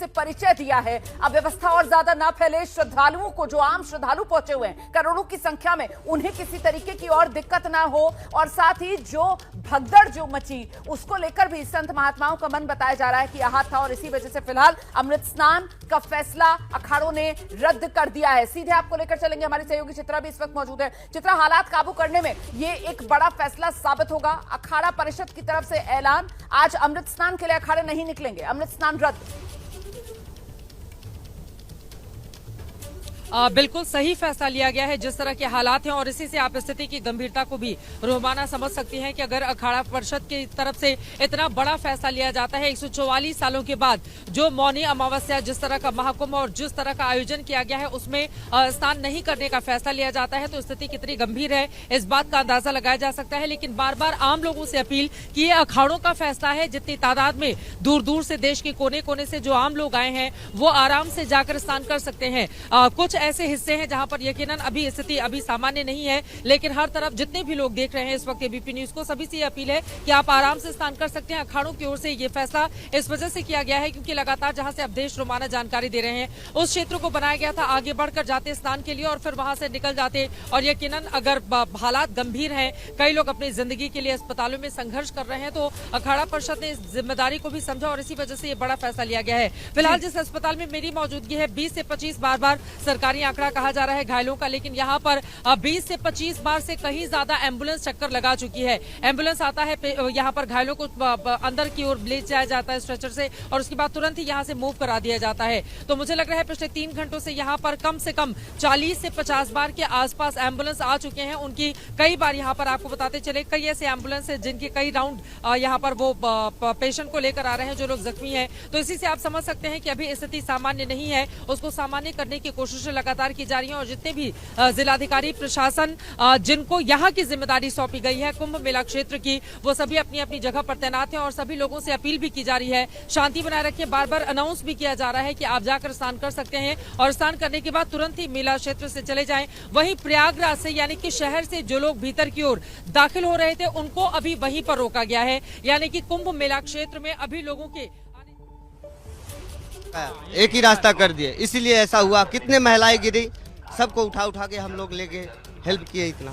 से परिचय दिया है। अब व्यवस्था और ज्यादा ना फैले, श्रद्धालुओं को, जो आम श्रद्धालु पहुंचे हुए हैं करोड़ों की संख्या में, उन्हें किसी तरीके की और दिक्कत ना हो, और साथ ही जो भगदड़ जो मची उसको लेकर भी संत महात्माओं का मन बताया जा रहा है कि आहत था, और इसी वजह से फिलहाल अमृत स्नान का फैसला अखाड़ों ने रद्द कर दिया है। सीधे आपको लेकर चलेंगे, हमारी सहयोगी चित्रा भी इस वक्त मौजूद है। चित्रा, हालात काबू करने में ये एक बड़ा फैसला साबित होगा। अखाड़ा परिषद की तरफ से ऐलान, आज अमृत स्नान के लिए अखाड़े नहीं निकलेंगे, अमृत स्नान रद्द। बिल्कुल सही फैसला लिया गया है जिस तरह के हालात हैं, और इसी से आप स्थिति की गंभीरता को भी रोमाना समझ सकती हैं कि अगर अखाड़ा परिषद की तरफ से इतना बड़ा फैसला लिया जाता है 144 सालों के बाद, जो मौनी अमावस्या, जिस तरह का महाकुंभ और जिस तरह का आयोजन किया गया है उसमें स्नान नहीं करने का फैसला लिया जाता है, तो स्थिति कितनी गंभीर है इस बात का अंदाजा लगाया जा सकता है। लेकिन बार बार आम लोगों से अपील कि ये अखाड़ों का फैसला है, जितनी तादाद में दूर दूर से, देश के कोने कोने से जो आम लोग आए हैं वो आराम से जाकर स्नान कर सकते हैं। कुछ ऐसे हिस्से हैं जहां पर यकीनन अभी स्थिति अभी सामान्य नहीं है, लेकिन हर तरफ जितने भी लोग देख रहे हैं इस वक्त एबीपी न्यूज को, सभी से अपील है कि आप आराम से स्नान कर सकते हैं। अखाड़ों की ओर से ये फैसला इस वजह से किया गया है क्योंकि लगातार जहां से अवधेश रोमाना जानकारी दे रहे हैं उस क्षेत्र को बनाया गया था आगे बढ़कर जाते स्नान के लिए और फिर वहां से निकल जाते, और यकीनन अगर हालात गंभीर हैं, कई लोग अपनी जिंदगी के लिए अस्पतालों में संघर्ष कर रहे हैं, तो अखाड़ा परिषद ने इस जिम्मेदारी को भी समझा और इसी वजह से ये बड़ा फैसला लिया गया है। फिलहाल जिस अस्पताल में मेरी मौजूदगी है 20 से 25 बार सरकारी आंकड़ा कहा जा रहा है घायलों का, लेकिन यहाँ पर 20 से 25 बार से कहीं ज्यादा एम्बुलेंस चक्कर लगा चुकी है। एम्बुलेंस आता है, यहाँ पर घायलों को अंदर की ओर ले जाया जाता है स्ट्रेचर से, और उसके बाद तुरंत ही यहाँ से मूव करा दिया जाता है। तो मुझे लग रहा है पिछले 3 घंटों से यहाँ पर कम से कम 40 से 50 बार के आसपास एम्बुलेंस आ चुके हैं। उनकी कई बार यहाँ पर आपको बताते चले, कई ऐसे एम्बुलेंस है जिनके कई राउंड यहाँ पर वो पेशेंट को लेकर आ रहे हैं जो लोग जख्मी हैं। तो इसी से आप समझ सकते हैं कि अभी स्थिति सामान्य नहीं है, उसको सामान्य करने की कोशिशें लगातार की जा रही है, और जितने भी जिलाधिकारी, प्रशासन, जिनको यहाँ की जिम्मेदारी सौंपी गई है कुंभ मेला क्षेत्र की, वो सभी अपनी अपनी जगह पर तैनात हैं, और सभी लोगों से अपील भी की जा रही है शांति बनाए रखें। बार बार अनाउंस भी किया जा रहा है कि आप जाकर स्नान कर सकते हैं, और स्नान करने के बाद तुरंत ही मेला क्षेत्र से चले जाएं। वहीं प्रयागराज से, यानी कि शहर से जो लोग भीतर की ओर दाखिल हो रहे थे उनको अभी वहीं पर रोका गया है, यानी कि कुंभ मेला क्षेत्र में अभी लोगों के एक ही रास्ता कर दिए, इसीलिए ऐसा हुआ। कितने महिलाएं गिरी, सबको उठा उठा के हम लोग लेके हेल्प किए। इतना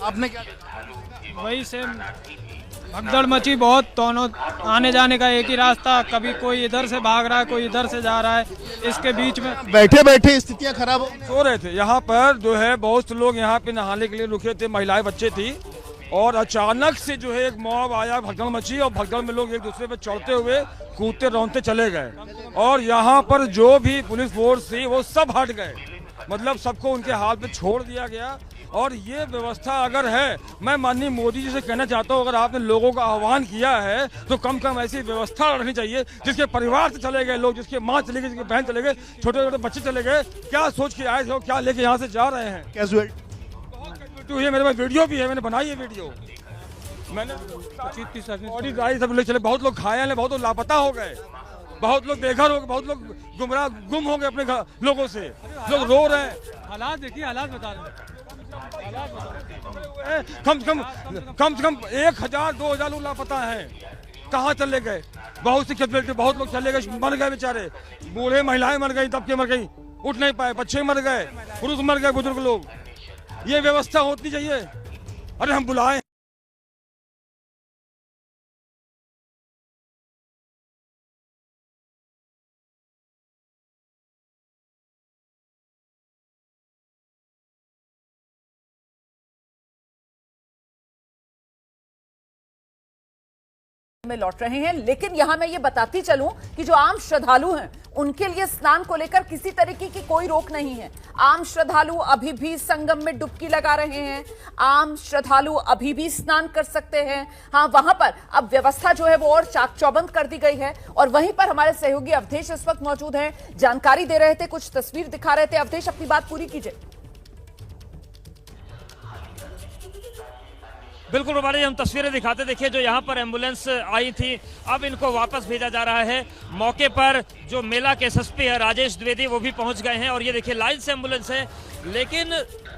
आपने क्या, वही सेम भगदड़ मची बहुत, दोनों आने जाने का एक ही रास्ता, कभी कोई इधर से भाग रहा है, कोई इधर से जा रहा है, इसके बीच में बैठे बैठे स्थितियां खराब सो रहे थे। यहाँ पर जो है बहुत से लोग यहाँ पे नहाने के लिए रुके थे, महिलाएं बच्चे थी, और अचानक से जो है एक मॉब आया, भगदड़ मची, और भगदड़ में लोग एक दूसरे पे चढ़ते हुए कूदते रौंदते चले गए, और यहाँ पर जो भी पुलिस फोर्स थी वो सब हट गए, मतलब सबको उनके हाथ में छोड़ दिया गया। और ये व्यवस्था अगर है, मैं माननीय मोदी जी से कहना चाहता हूँ, अगर आपने लोगों का आह्वान किया है तो कम कम ऐसी व्यवस्था रखनी चाहिए। जिसके परिवार से चले गए लोग, जिसके माँ चले गई, जिसके बहन चले गए, छोटे छोटे बच्चे चले गए, क्या सोच के आए थे और क्या लेके यहाँ से जा रहे हैं। कैजुअलिटी हुई है, मेरे पास वीडियो भी है, मैंने बनाई है वीडियो, मैंने बॉडी ड्राई सब लोग चले, बहुत लोग घायल हैं, बहुत लोग लापता हो गए, बहुत लोग बेघर हो गए, बहुत लोग गुम हो गए अपने लोगों से, लोग रो रहे हैं। हालात देखिए, हालात बता रहे हैं। कम से कम 1000-2000 लोग लापता हैं, कहाँ चले गए। बहुत सी कैजुअलिटी, बहुत लोग चले गए, मर गए बेचारे, बूढ़े महिलाएं मर गई, तब के मर गई, उठ नहीं पाए, बच्चे मर गए, पुरुष मर गए, बुजुर्ग लोग। ये व्यवस्था होती चाहिए। अरे हम बुलाए में लौट रहे हैं, लेकिन यहां मैं ये बताती चलूं कि जो आम श्रद्धालु हैं उनके लिए स्नान को लेकर किसी तरीके की कोई रोक नहीं है। आम श्रद्धालु अभी भी संगम में डुबकी लगा रहे हैं, आम श्रद्धालु अभी भी स्नान कर सकते हैं। हाँ, वहां पर अब व्यवस्था जो है वो और चाक चौबंद कर दी गई है, और वहीं पर हमारे सहयोगी अवधेश इस वक्त मौजूद हैं, जानकारी दे रहे थे, कुछ तस्वीर दिखा रहे थे। अवधेश, अपनी बात पूरी कीजिए। बिल्कुल रुबाली, हम तस्वीरें दिखाते, देखिए जो यहाँ पर एम्बुलेंस आई थी, अब इनको वापस भेजा जा रहा है। मौके पर जो मेला के एसएसपी है राजेश द्विवेदी, वो भी पहुँच गए हैं, और ये देखिए लाइन से एम्बुलेंस है। लेकिन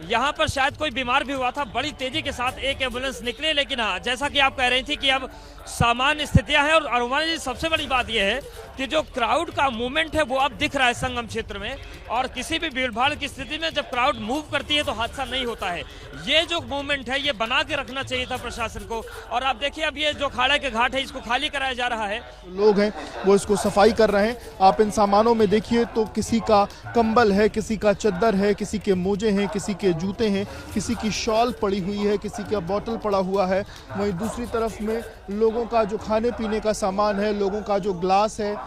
यहाँ पर शायद कोई बीमार भी हुआ था, बड़ी तेजी के साथ एक एम्बुलेंस निकले। लेकिन हाँ, जैसा कि आप कह रही थी कि अब सामान्य स्थितियां हैं। और अनुमान जी सबसे बड़ी बात यह है कि जो क्राउड का मूवमेंट है वो अब दिख रहा है संगम क्षेत्र में, और किसी भी भीड़ भाड़ की स्थिति में जब क्राउड मूव करती है तो हादसा नहीं होता है। ये जो मूवमेंट है ये बना के रखना चाहिए था प्रशासन को। और आप देखिए अब ये जो अखाड़ा के घाट है इसको खाली कराया जा रहा है, लोग हैं वो इसको सफाई कर रहे हैं। आप इन सामानों में देखिए तो किसी का कंबल है, किसी का चद्दर है, किसी के मोजे हैं, किसी के जूते हैं, किसी की शॉल पड़ी हुई है, किसी का बोतल पड़ा हुआ है। वहीं दूसरी तरफ में लोगों का जो खाने पीने का सामान है, लोगों का जो ग्लास है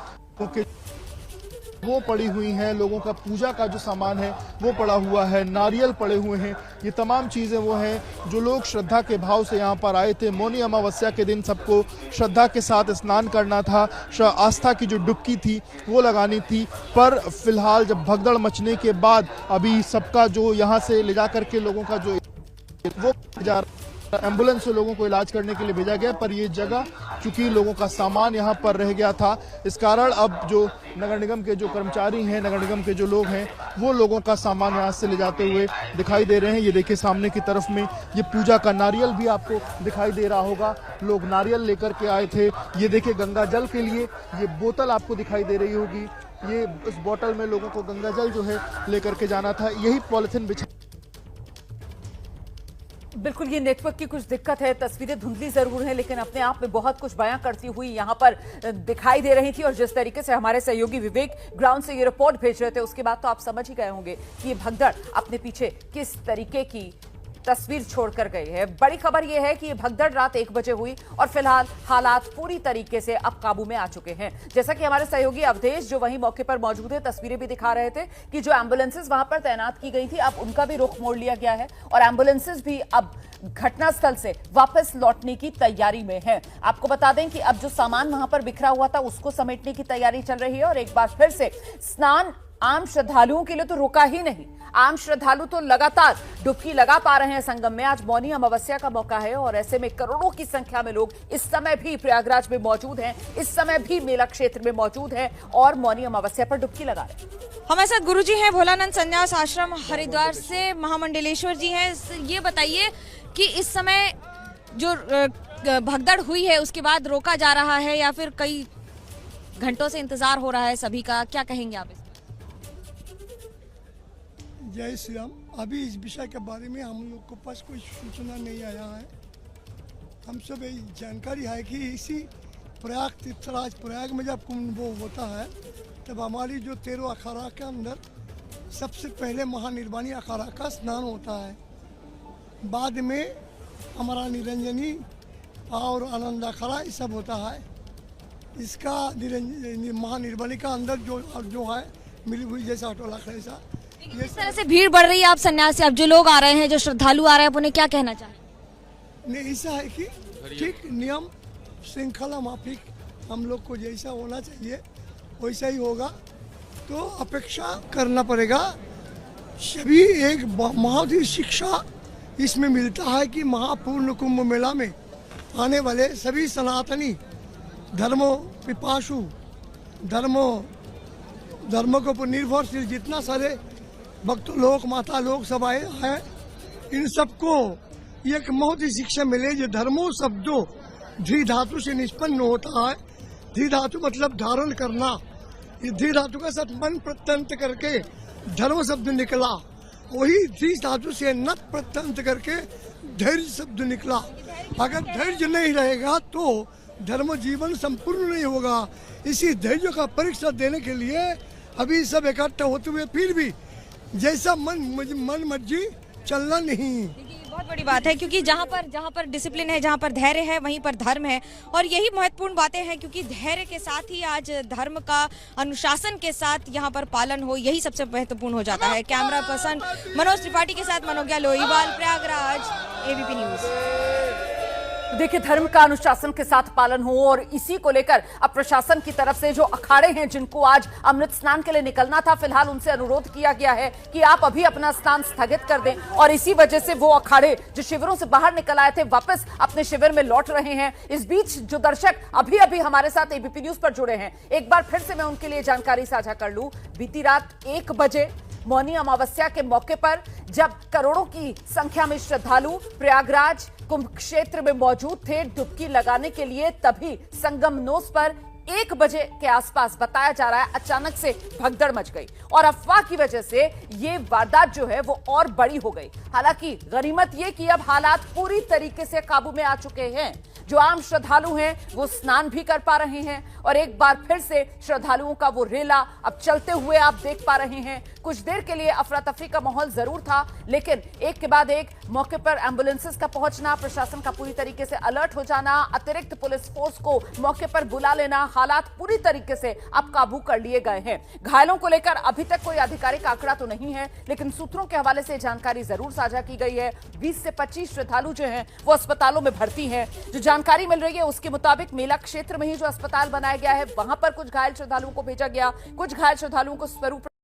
वो पड़ी हुई हैं, लोगों का पूजा का जो सामान है वो पड़ा हुआ है, नारियल पड़े हुए हैं। ये तमाम चीज़ें वो हैं जो लोग श्रद्धा के भाव से यहाँ पर आए थे। मौनी अमावस्या के दिन सबको श्रद्धा के साथ स्नान करना था, आस्था की जो डुबकी थी वो लगानी थी। पर फिलहाल जब भगदड़ मचने के बाद अभी सबका जो यहाँ से ले जा करके लोगों का जो वो जा एम्बुलेंस से लोगों को इलाज करने के लिए भेजा गया, पर ये जगह चूंकि लोगों का सामान यहाँ पर रह गया था, इस कारण अब जो नगर निगम के जो कर्मचारी हैं, नगर निगम के जो लोग हैं, वो लोगों का सामान यहाँ से ले जाते हुए दिखाई दे रहे हैं। ये देखिए सामने की तरफ में ये पूजा का नारियल भी आपको दिखाई दे रहा होगा, लोग नारियल लेकर के आए थे। ये देखिए गंगा जल के लिए ये बोतल आपको दिखाई दे रही होगी, ये इस बोतल में लोगों को गंगा जल जो है लेकर के जाना था। यही पॉलिथीन बिछा बिल्कुल ये नेटवर्क की कुछ दिक्कत है, तस्वीरें धुंधली जरूर हैं लेकिन अपने आप में बहुत कुछ बयां करती हुई यहां पर दिखाई दे रही थी। और जिस तरीके से हमारे सहयोगी विवेक ग्राउंड से ये रिपोर्ट भेज रहे थे उसके बाद तो आप समझ ही गए होंगे कि ये भगदड़ अपने पीछे किस तरीके की तस्वीर छोड़कर गई है। बड़ी खबर यह है कि ये भगदड़ रात 1 बजे हुई और फिलहाल हालात पूरी तरीके से अब काबू में आ चुके हैं। जैसा कि हमारे सहयोगी अवधेश जो वहीं मौके पर मौजूद है तस्वीरें भी दिखा रहे थे कि जो एम्बुलेंसेज वहां पर तैनात की गई थी अब उनका भी रुख मोड़ लिया गया है और एम्बुलेंसेज भी अब घटनास्थल से वापस लौटने की तैयारी में है। आपको बता दें कि अब जो सामान वहां पर बिखरा हुआ था उसको समेटने की तैयारी चल रही है और एक बार फिर से स्नान आम श्रद्धालुओं के लिए तो रुका ही नहीं, आम श्रद्धालु तो लगातार डुबकी लगा पा रहे हैं संगम में। आज मौनी अमावस्या का मौका है और ऐसे में करोड़ों की संख्या में लोग इस समय भी प्रयागराज में मौजूद हैं, इस समय भी मेला क्षेत्र में मौजूद हैं और मौनी अमावस्या पर डुबकी लगा रहे हैं। हमारे साथ गुरुजी हैं भोलानंद संन्यास आश्रम हरिद्वार से, महामंडलेश्वर जी हैं। ये बताइए कि इस समय जो भगदड़ हुई है उसके बाद रोका जा रहा है या फिर कई घंटों से इंतजार हो रहा है सभी का, क्या कहेंगे आप? जय श्री राम। अभी इस विषय के बारे में हम लोग को पास कोई सूचना नहीं आया है। हम सब यही जानकारी है कि इसी प्रयाग तीर्थराज प्रयाग में जब कुंभ होता है तब हमारी जो 13 अखाड़ा के अंदर सबसे पहले महानिर्वाणी अखाड़ा का स्नान होता है, बाद में हमारा निरंजनी और आनंद अखाड़ा ये सब होता है। इसका महानिर्वाणी का अंदर जो है मिली हुई जैसा ऑटोला ऐसा इस तरह से भीड़ बढ़ रही है। आप सन्यासी, अब जो लोग आ रहे हैं, जो श्रद्धालु आ रहे हैं, आप उन्हें क्या कहना चाहें? नहीं, ऐसा है कि ठीक नियम श्रृंखला माफिक हम लोग को जैसा होना चाहिए वैसा ही होगा, तो अपेक्षा करना पड़ेगा। सभी एक बहुत ही शिक्षा इसमें मिलता है कि महापूर्ण कुंभ मेला में आने वाले सभी सनातनी धर्मों पिपासु धर्मों के ऊपर निर्भरशील जितना सारे भक्त लोग माता लोग सब आए हैं, इन सबको एक बहुत ही शिक्षा मिले जो धर्मों शब्दों धी धातु से निष्पन्न होता है। धी धातु मतलब धारण करना, ये धी धातु का साथ मन प्रत्यंत करके धर्म शब्द निकला, वही धी धातु से नत प्रत्यंत करके धैर्य शब्द निकला। अगर धैर्य नहीं रहेगा तो धर्म जीवन संपूर्ण नहीं होगा। इसी धैर्य का परीक्षा देने के लिए अभी सब इकट्ठा होते हुए फिर भी जैसा मन मर्जी चलना नहीं। बहुत बड़ी बात है क्योंकि जहाँ पर डिसिप्लिन है, जहाँ पर धैर्य है, वहीं पर धर्म है और यही महत्वपूर्ण बातें हैं क्योंकि धैर्य के साथ ही आज धर्म का अनुशासन के साथ यहाँ पर पालन हो, यही सबसे महत्वपूर्ण हो जाता है। कैमरा पर्सन मनोज त्रिपाठी के साथ मनोज्ञा लोहीवाल, प्रयागराज, एबीपी न्यूज। देखिए धर्म का अनुशासन के साथ पालन हो और इसी को लेकर अब प्रशासन की तरफ से जो अखाड़े हैं जिनको आज अमृत स्नान के लिए निकलना था, फिलहाल उनसे अनुरोध किया गया है कि आप अभी अपना स्नान स्थगित कर दें और इसी वजह से वो अखाड़े जो शिविरों से बाहर निकल आए थे वापस अपने शिविर में लौट रहे हैं। इस बीच जो दर्शक अभी हमारे साथ एबीपी न्यूज पर जुड़े हैं, एक बार फिर से मैं उनके लिए जानकारी साझा कर लूं। बीती रात 1 बजे मौनी अमावस्या के मौके पर जब करोड़ों की संख्या में श्रद्धालु प्रयागराज कुंभ क्षेत्र में मौजूद थे डुबकी लगाने के लिए, तभी संगम नोस पर 1 बजे के आसपास बताया जा रहा है अचानक से भगदड़ मच गई और अफवाह की वजह से ये वारदात जो है वो और बड़ी हो गई। हालांकि गनीमत ये कि अब हालात पूरी तरीके से काबू में आ चुके हैं। जो आम श्रद्धालु हैं वो स्नान भी कर पा रहे हैं और एक बार फिर से श्रद्धालुओं का वो रेला अब चलते हुए आप देख पा रहे हैं। कुछ देर के लिए अफरा तफरी का माहौल जरूर था, लेकिन एक के बाद एक मौके पर एम्बुलेंसेस का पहुंचना, प्रशासन का पूरी तरीके से अलर्ट हो जाना, अतिरिक्त पुलिस फोर्स को मौके पर बुला लेना, हालात पूरी तरीके से अब काबू कर लिए गए हैं। घायलों को लेकर अभी तक कोई आधिकारिक आंकड़ा तो नहीं है, लेकिन सूत्रों के हवाले से जानकारी जरूर साझा की गई है। 20 से 25 श्रद्धालु जो हैं वो अस्पतालों में भर्ती हैं। जो जानकारी मिल रही है उसके मुताबिक मेला क्षेत्र में ही जो अस्पताल बनाया गया है वहां पर कुछ घायल श्रद्धालुओं को भेजा गया, कुछ घायल श्रद्धालुओं को स्वरूप